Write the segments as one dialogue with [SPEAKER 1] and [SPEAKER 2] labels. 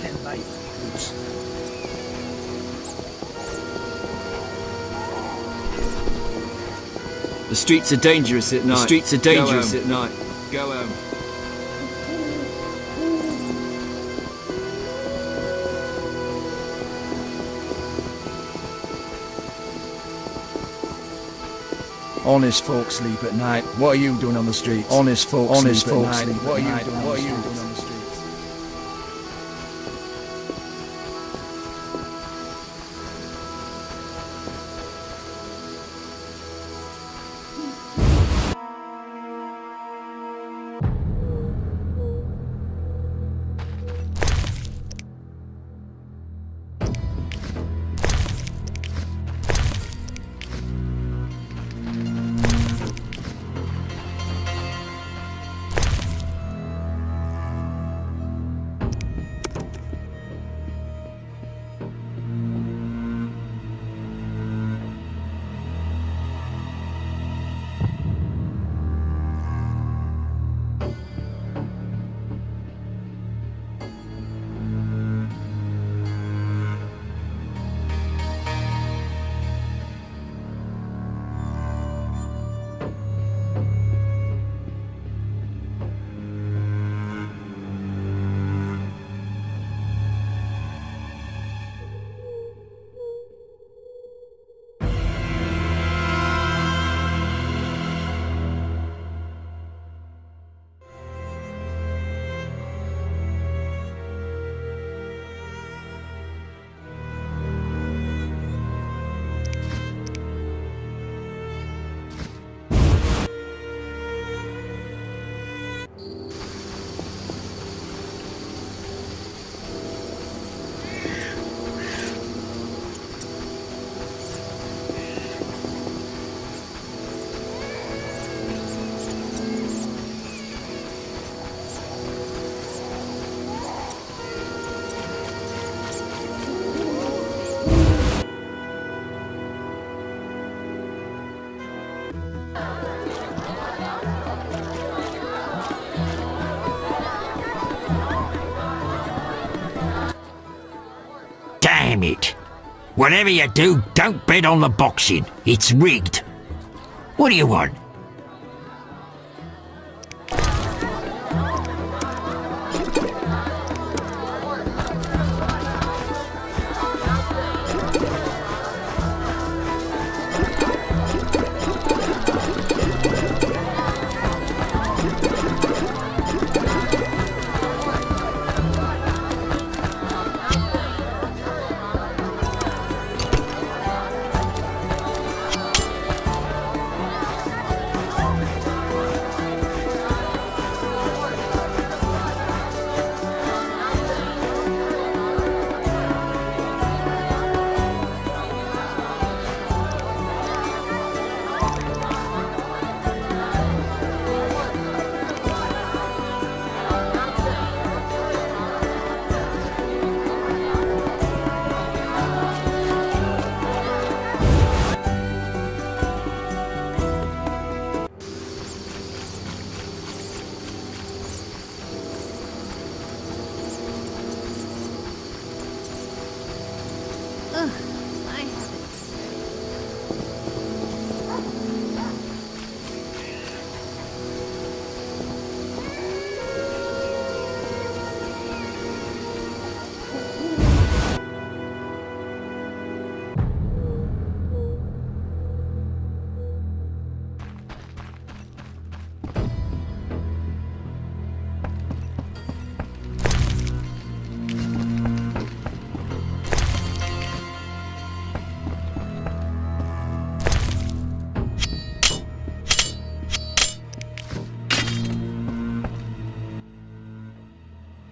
[SPEAKER 1] then, mate.
[SPEAKER 2] The streets are dangerous at night. The streets are dangerous at night. Go home.
[SPEAKER 1] Honest folk sleep at night. What are you doing on the streets? Honest folk sleep at night. What are you doing on the streets?
[SPEAKER 3] Damn it! Whatever you do, don't bet on the boxing. It's rigged. What do you want?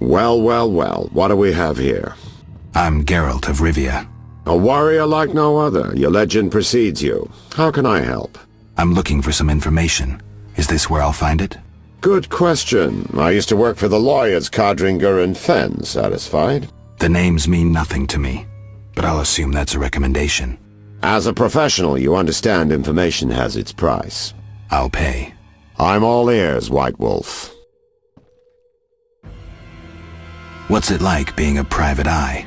[SPEAKER 4] Well, well, well, what do we have here?
[SPEAKER 5] I'm Geralt of Rivia.
[SPEAKER 4] A warrior like no other. Your legend precedes you. How can I help?
[SPEAKER 5] I'm looking for some information. Is this where I'll find it?
[SPEAKER 4] Good question. I used to work for the lawyers Codringer and Fenn. Satisfied?
[SPEAKER 5] The names mean nothing to me, but I'll assume that's a recommendation.
[SPEAKER 4] As a professional, you understand information has its price.
[SPEAKER 5] I'll pay.
[SPEAKER 4] I'm all ears, White Wolf.
[SPEAKER 5] What's it like being a private eye?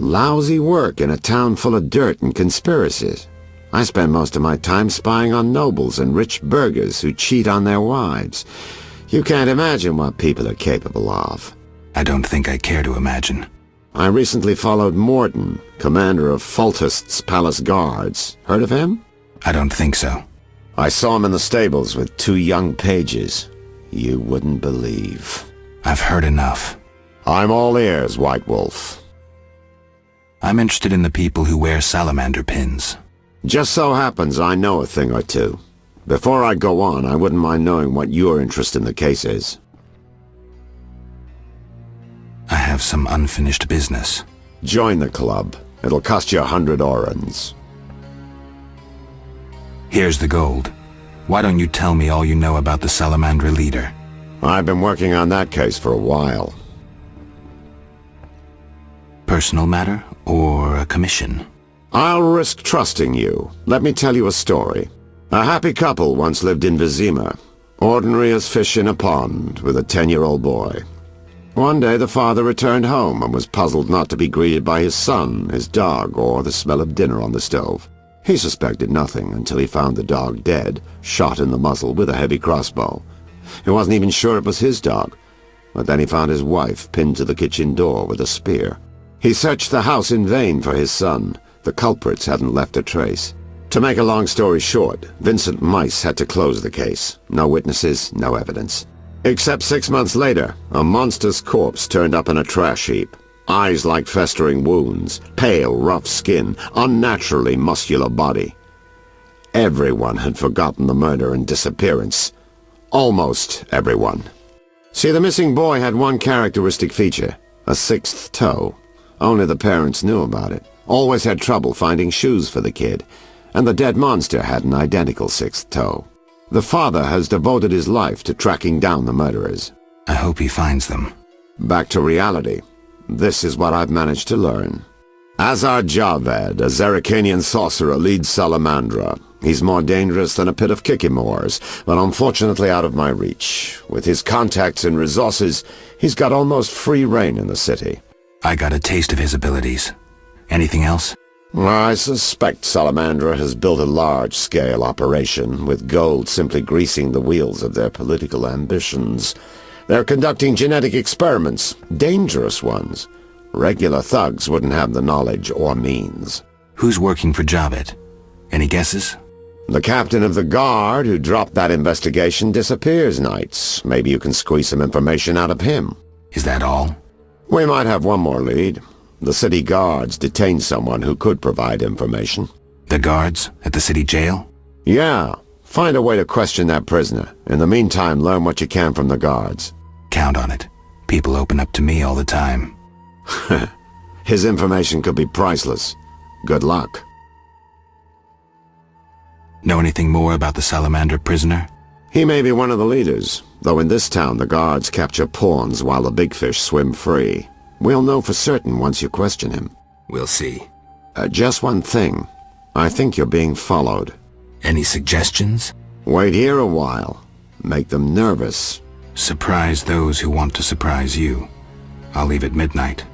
[SPEAKER 4] Lousy work in a town full of dirt and conspiracies. I spend most of my time spying on nobles and rich burghers who cheat on their wives. You can't imagine what people are capable of.
[SPEAKER 5] I don't think I care to imagine.
[SPEAKER 4] I recently followed Morton, commander of Foltest's palace guards. Heard of him?
[SPEAKER 5] I don't think so.
[SPEAKER 4] I saw him in the stables with 2 young pages. You wouldn't believe.
[SPEAKER 5] I've heard enough.
[SPEAKER 4] I'm all ears, White Wolf.
[SPEAKER 5] I'm interested in the people who wear salamander pins.
[SPEAKER 4] Just so happens I know a thing or two. Before I go on, I wouldn't mind knowing what your interest in the case is.
[SPEAKER 5] I have some unfinished business.
[SPEAKER 4] Join the club. It'll cost you 100 orens.
[SPEAKER 5] Here's the gold. Why don't you tell me all you know about the Salamandra leader?
[SPEAKER 4] I've been working on that case for a while.
[SPEAKER 5] Personal matter or a commission?
[SPEAKER 4] I'll risk trusting you. Let me tell you a story. A happy couple once lived in Vizima, ordinary as fish in a pond, with a 10-year-old boy. One day the father returned home and was puzzled not to be greeted by his son, his dog, or the smell of dinner on the stove. He suspected nothing until he found the dog dead, shot in the muzzle with a heavy crossbow. He wasn't even sure it was his dog, but then he found his wife pinned to the kitchen door with a spear. He searched the house in vain for his son. The culprits hadn't left a trace. To make a long story short, Vincent Mice had to close the case. No witnesses, no evidence. Except 6 months later, a monster's corpse turned up in a trash heap. Eyes like festering wounds, pale, rough skin, unnaturally muscular body. Everyone had forgotten the murder and disappearance. Almost everyone. See, the missing boy had one characteristic feature, a 6th toe. Only the parents knew about it. Always had trouble finding shoes for the kid. And the dead monster had an identical 6th toe. The father has devoted his life to tracking down the murderers.
[SPEAKER 5] I hope he finds them.
[SPEAKER 4] Back to reality. This is what I've managed to learn. Azar Javed, a Zerrikanian sorcerer, leads Salamandra. He's more dangerous than a pit of Kikimores, but unfortunately out of my reach. With his contacts and resources, he's got almost free reign in the city.
[SPEAKER 5] I got a taste of his abilities. Anything else?
[SPEAKER 4] I suspect Salamandra has built a large-scale operation, with gold simply greasing the wheels of their political ambitions. They're conducting genetic experiments, dangerous ones. Regular thugs wouldn't have the knowledge or means.
[SPEAKER 5] Who's working for Javed? Any guesses?
[SPEAKER 4] The captain of the guard who dropped that investigation disappears nights. Maybe you can squeeze some information out of him.
[SPEAKER 5] Is that all?
[SPEAKER 4] We might have one more lead. The city guards detained someone who could provide information.
[SPEAKER 5] The guards at the city jail?
[SPEAKER 4] Yeah. Find a way to question that prisoner. In the meantime, learn what you can from the guards.
[SPEAKER 5] Count on it. People open up to me all the time.
[SPEAKER 4] His information could be priceless. Good luck.
[SPEAKER 5] Know anything more about the Salamander prisoner?
[SPEAKER 4] He may be one of the leaders, though in this town the guards capture pawns while the big fish swim free. We'll know for certain once you question him.
[SPEAKER 5] We'll see.
[SPEAKER 4] Just one thing. I think you're being followed.
[SPEAKER 5] Any suggestions?
[SPEAKER 4] Wait here a while. Make them nervous.
[SPEAKER 5] Surprise those who want to surprise you. I'll leave at midnight.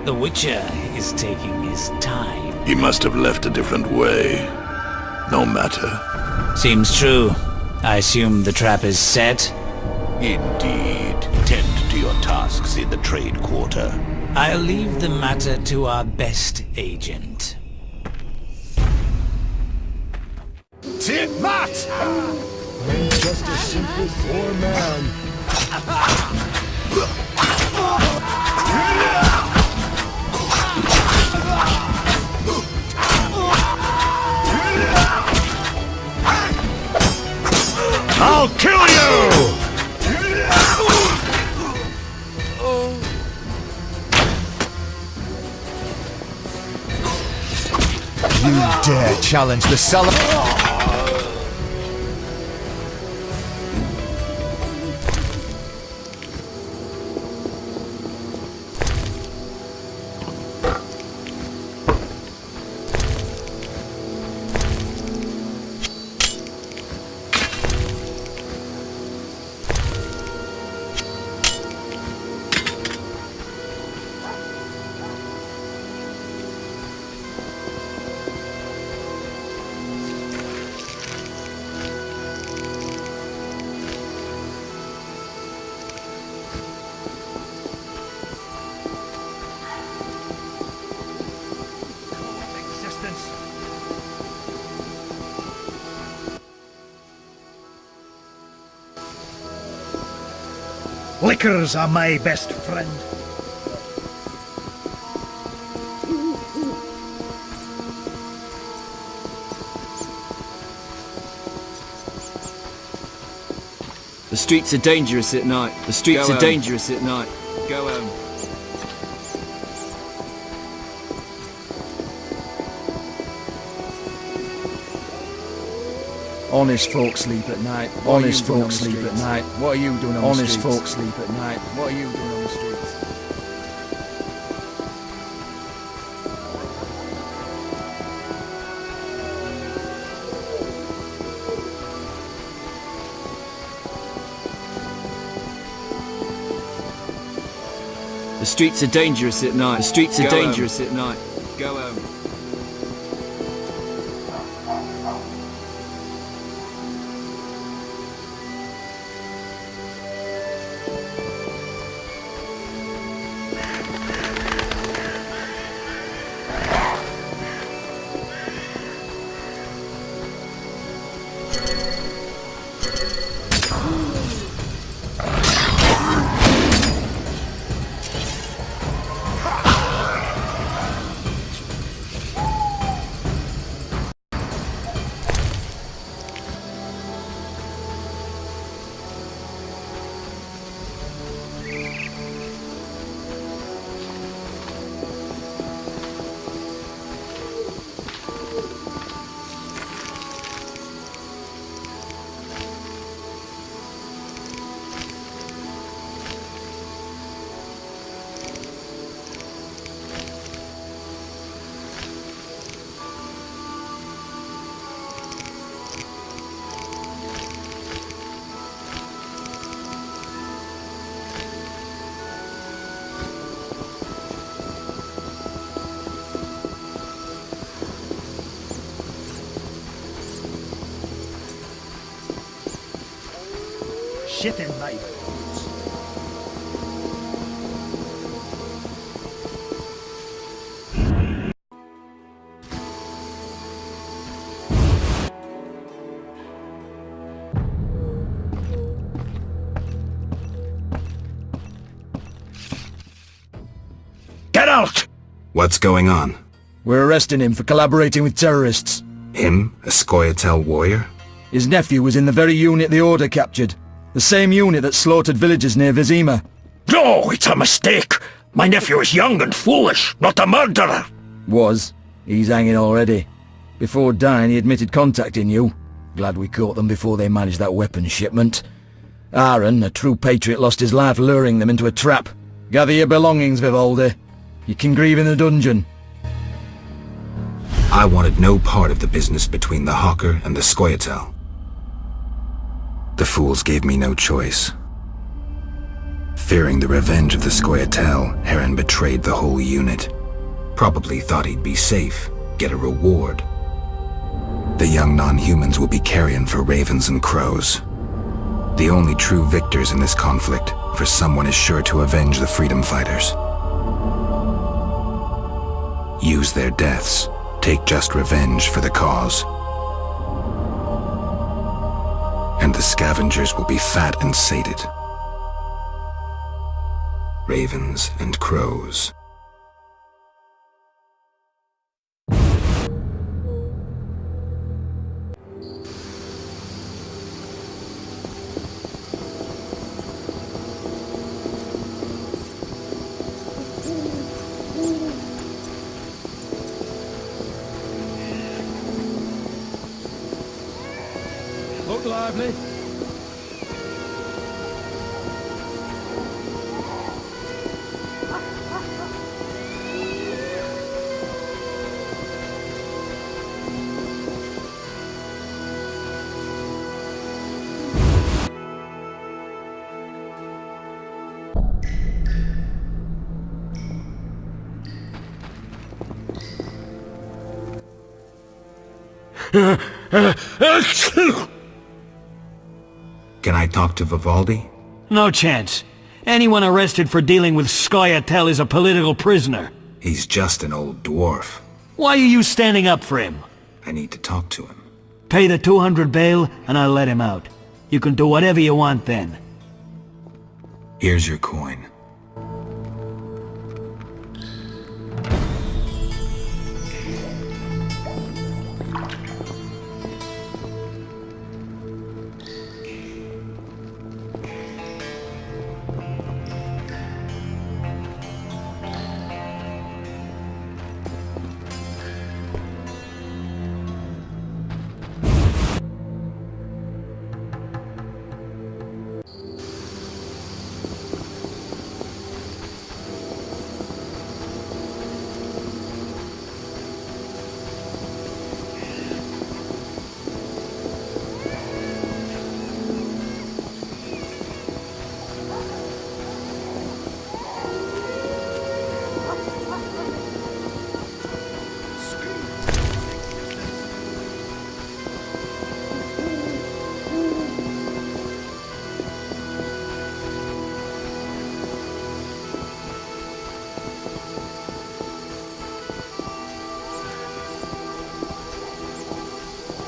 [SPEAKER 6] The Witcher is taking his time.
[SPEAKER 7] He must have left a different way. No matter.
[SPEAKER 6] Seems true. I assume the trap is set?
[SPEAKER 7] Indeed. Tend to your tasks in the trade quarter.
[SPEAKER 6] I'll leave the matter to our best agent.
[SPEAKER 1] Tit-mat! I'm just a simple poor man.
[SPEAKER 7] I'll kill you!
[SPEAKER 1] You dare challenge the cellar?
[SPEAKER 8] Liquors are my best friend.
[SPEAKER 2] The streets are dangerous at night. The streets are dangerous at night. Go home.
[SPEAKER 1] Honest folk sleep at night. Honest folk sleep at night. What are you doing on the streets? Honest folk sleep at night. What are you doing on the streets?
[SPEAKER 2] The streets are dangerous at night. The streets are dangerous at night. Go home.
[SPEAKER 8] Shit in my boots.
[SPEAKER 3] Get out!
[SPEAKER 5] What's going on?
[SPEAKER 1] We're arresting him for collaborating with terrorists.
[SPEAKER 5] Him? A Scoia'tael warrior?
[SPEAKER 1] His nephew was in the very unit the Order captured. The same unit that slaughtered villagers near Vizima.
[SPEAKER 3] No, it's a mistake. My nephew is young and foolish, not a murderer.
[SPEAKER 1] Was. He's hanging already. Before dying, he admitted contacting you. Glad we caught them before they managed that weapons shipment. Aaron, a true patriot, lost his life luring them into a trap. Gather your belongings, Vivaldi. You can grieve in the dungeon.
[SPEAKER 5] I wanted no part of the business between the Hawker and the Scoia'tael. The fools gave me no choice. Fearing the revenge of the Scoia'tael, Heron betrayed the whole unit. Probably thought he'd be safe, get a reward. The young non-humans will be carrion for ravens and crows. The only true victors in this conflict, for someone is sure to avenge the freedom fighters. Use their deaths, take just revenge for the cause. And the scavengers will be fat and sated. Ravens and crows.
[SPEAKER 1] Look lively.
[SPEAKER 5] Can I talk to Vivaldi?
[SPEAKER 6] No chance. Anyone arrested for dealing with Scoia'tael is a political prisoner.
[SPEAKER 5] He's just an old dwarf.
[SPEAKER 6] Why are you standing up for him?
[SPEAKER 5] I need to talk to him.
[SPEAKER 6] Pay the 200 bail and I'll let him out. You can do whatever you want then.
[SPEAKER 5] Here's your coin.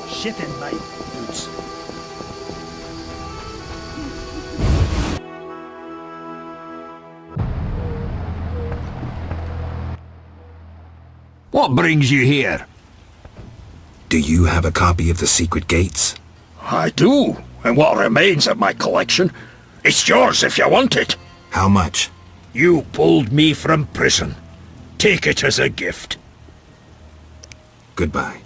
[SPEAKER 8] Shit in my boots.
[SPEAKER 3] What brings you here?
[SPEAKER 5] Do you have a copy of the secret gates?
[SPEAKER 8] I do, and what remains of my collection. It's yours if you want it.
[SPEAKER 5] How much?
[SPEAKER 8] You pulled me from prison. Take it as a gift.
[SPEAKER 5] Goodbye.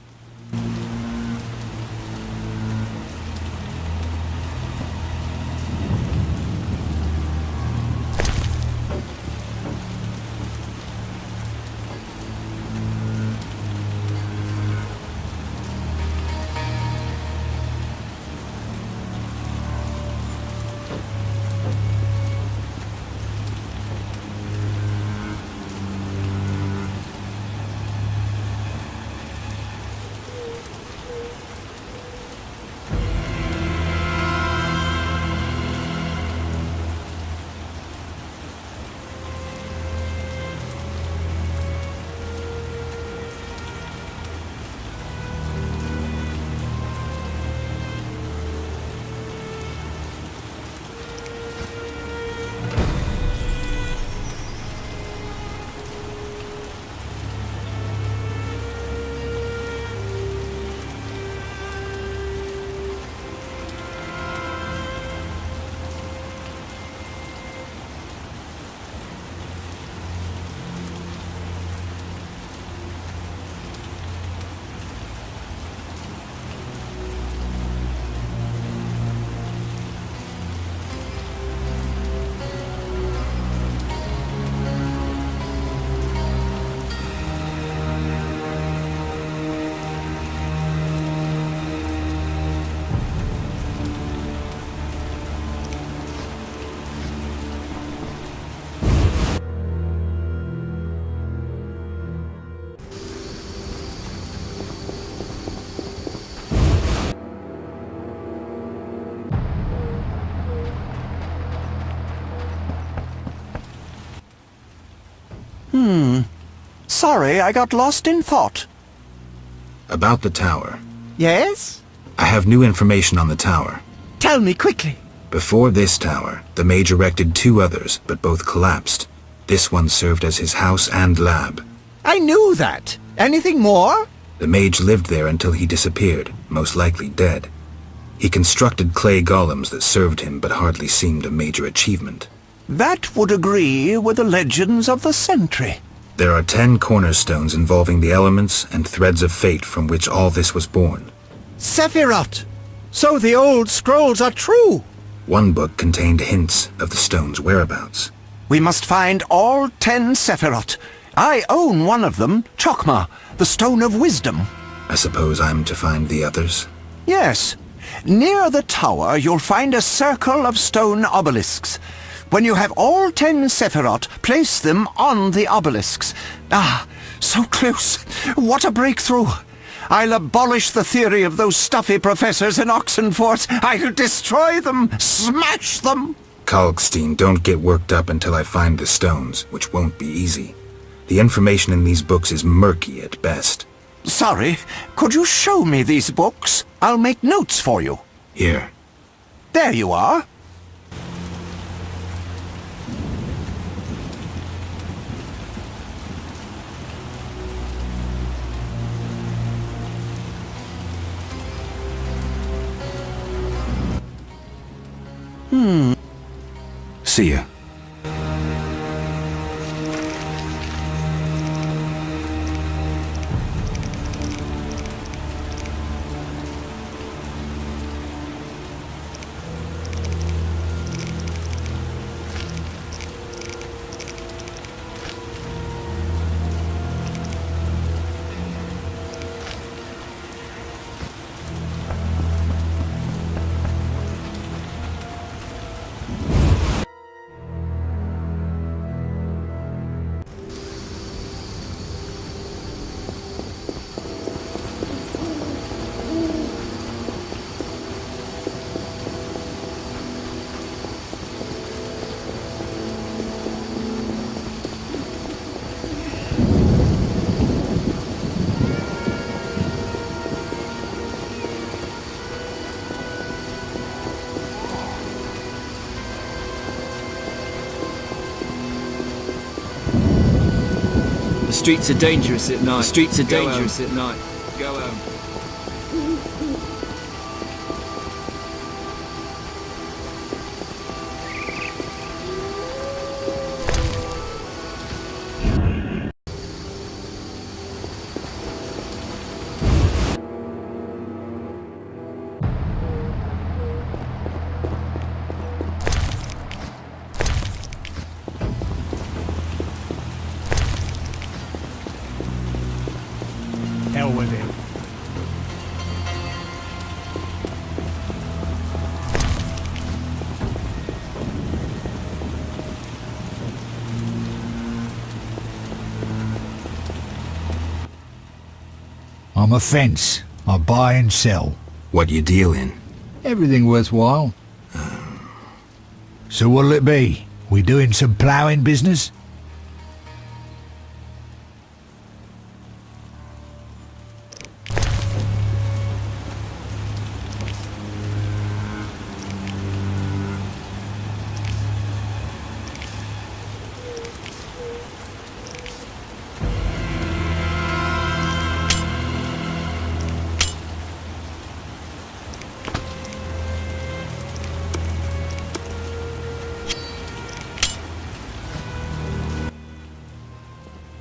[SPEAKER 9] Sorry, I got lost in thought.
[SPEAKER 5] About the tower.
[SPEAKER 9] Yes?
[SPEAKER 5] I have new information on the tower.
[SPEAKER 9] Tell me quickly.
[SPEAKER 5] Before this tower, the mage erected 2 others, but both collapsed. This one served as his house and lab.
[SPEAKER 9] I knew that. Anything more?
[SPEAKER 5] The mage lived there until he disappeared, most likely dead. He constructed clay golems that served him but hardly seemed a major achievement.
[SPEAKER 9] That would agree with the legends of the century.
[SPEAKER 5] There are 10 cornerstones involving the elements and threads of fate from which all this was born.
[SPEAKER 9] Sephiroth! So the old scrolls are true!
[SPEAKER 5] One book contained hints of the stone's whereabouts.
[SPEAKER 9] We must find all 10 Sephiroth. I own one of them, Chokmah, the Stone of Wisdom.
[SPEAKER 5] I suppose I'm to find the others?
[SPEAKER 9] Yes. Near the tower, you'll find a circle of stone obelisks. When you have all 10 Sephiroth, place them on the obelisks. Ah, so close. What a breakthrough. I'll abolish the theory of those stuffy professors in Oxenfurt. I'll destroy them, smash them.
[SPEAKER 5] Kalkstein, don't get worked up until I find the stones, which won't be easy. The information in these books is murky at best.
[SPEAKER 9] Sorry, could you show me these books? I'll make notes for you.
[SPEAKER 5] Here.
[SPEAKER 9] There you are.
[SPEAKER 5] See ya.
[SPEAKER 2] The streets are dangerous at night. The streets are dangerous at night. Go home.
[SPEAKER 6] Hell with him.
[SPEAKER 3] I'm a fence. I buy and sell.
[SPEAKER 5] What you deal in?
[SPEAKER 3] Everything worthwhile. So what'll it be? We doing some ploughing business?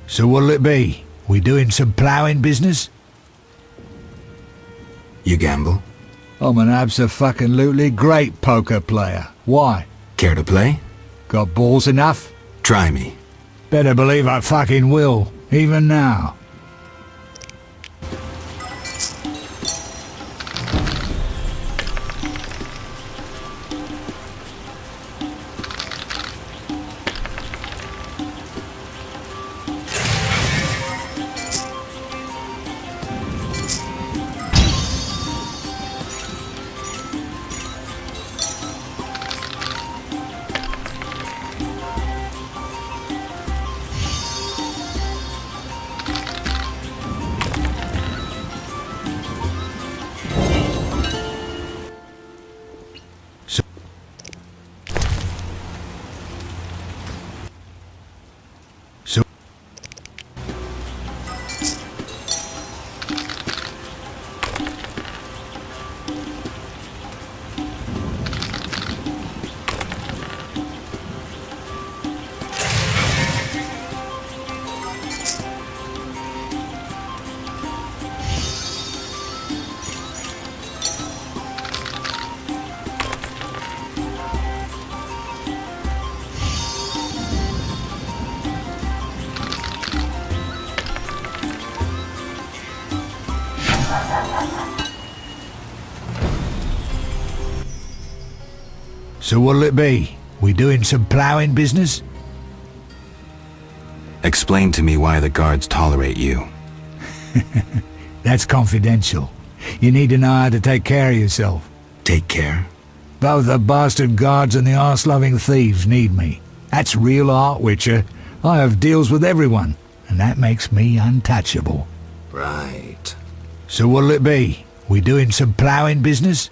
[SPEAKER 3] So what'll it be? We doing some ploughing business?
[SPEAKER 5] You gamble?
[SPEAKER 3] I'm an abso-fucking-lutely great poker player. Why?
[SPEAKER 5] Care to play?
[SPEAKER 3] Got balls enough?
[SPEAKER 5] Try me.
[SPEAKER 3] Better believe I fucking will, even now. So what'll it be? We doing some ploughing business?
[SPEAKER 5] Explain to me why the guards tolerate you.
[SPEAKER 3] That's confidential. You need to know how to take care of yourself.
[SPEAKER 5] Take care?
[SPEAKER 3] Both the bastard guards and the arse-loving thieves need me. That's real art, Witcher. I have deals with everyone, and that makes me untouchable.
[SPEAKER 5] Right.
[SPEAKER 3] So what'll it be? We doing some ploughing business?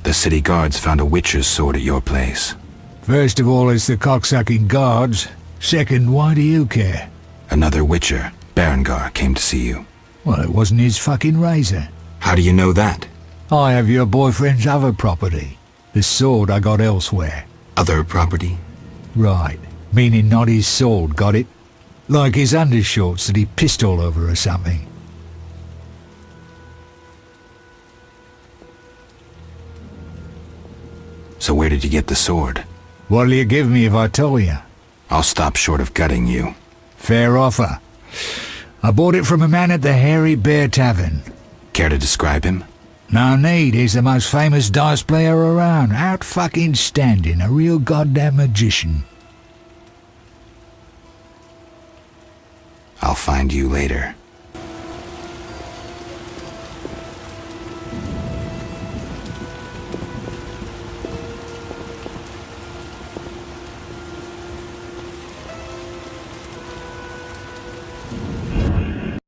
[SPEAKER 5] The city guards found a witcher's sword at your place.
[SPEAKER 3] First of all, it's the cocksucking guards. Second, why do you care?
[SPEAKER 5] Another witcher, Berengar, came to see you.
[SPEAKER 3] Well, it wasn't his fucking razor.
[SPEAKER 5] How do you know that?
[SPEAKER 3] I have your boyfriend's other property. The sword I got elsewhere.
[SPEAKER 5] Other property?
[SPEAKER 3] Right. Meaning not his sword, got it? Like his undershorts that he pissed all over or something.
[SPEAKER 5] So where did you get the sword?
[SPEAKER 3] What'll you give me if I tell you?
[SPEAKER 5] I'll stop short of gutting you.
[SPEAKER 3] Fair offer. I bought it from a man at the Hairy Bear Tavern.
[SPEAKER 5] Care to describe him?
[SPEAKER 3] No need, he's the most famous dice player around. Out fucking standing, a real goddamn magician.
[SPEAKER 5] I'll find you later.